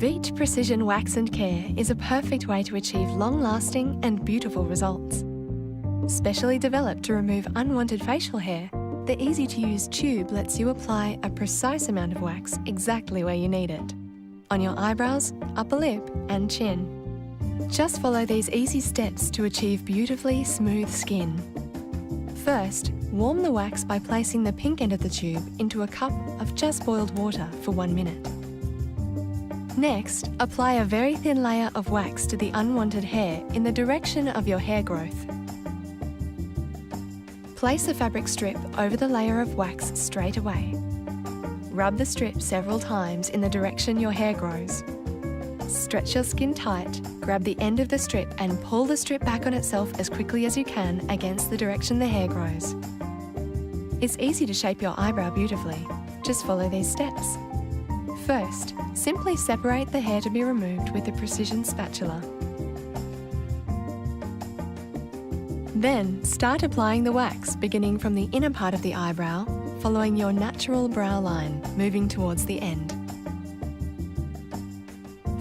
Veet Precision Wax and Care is a perfect way to achieve long-lasting and beautiful results. Specially developed to remove unwanted facial hair, the easy-to-use tube lets you apply a precise amount of wax exactly where you need it, on your eyebrows, upper lip and chin. Just follow these easy steps to achieve beautifully smooth skin. First, warm the wax by placing the pink end of the tube into a cup of just boiled water for 1 minute. Next, apply a very thin layer of wax to the unwanted hair in the direction of your hair growth. Place a fabric strip over the layer of wax straight away. Rub the strip several times in the direction your hair grows. Stretch your skin tight, grab the end of the strip and pull the strip back on itself as quickly as you can against the direction the hair grows. It's easy to shape your eyebrow beautifully. Just follow these steps. First, simply separate the hair to be removed with a precision spatula. Then, start applying the wax, beginning from the inner part of the eyebrow, following your natural brow line, moving towards the end.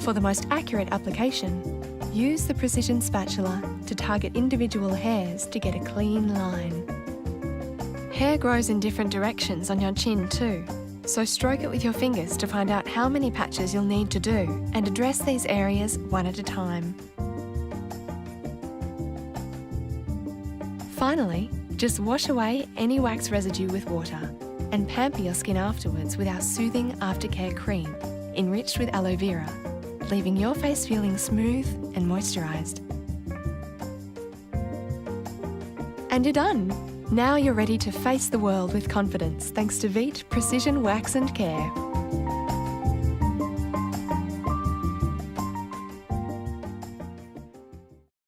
For the most accurate application, use the precision spatula to target individual hairs to get a clean line. Hair grows in different directions on your chin too, so stroke it with your fingers to find out how many patches you'll need to do and address these areas one at a time. Finally, just wash away any wax residue with water and pamper your skin afterwards with our soothing aftercare cream, enriched with aloe vera, leaving your face feeling smooth and moisturised. And you're done! Now you're ready to face the world with confidence thanks to Veet Precision Wax and Care.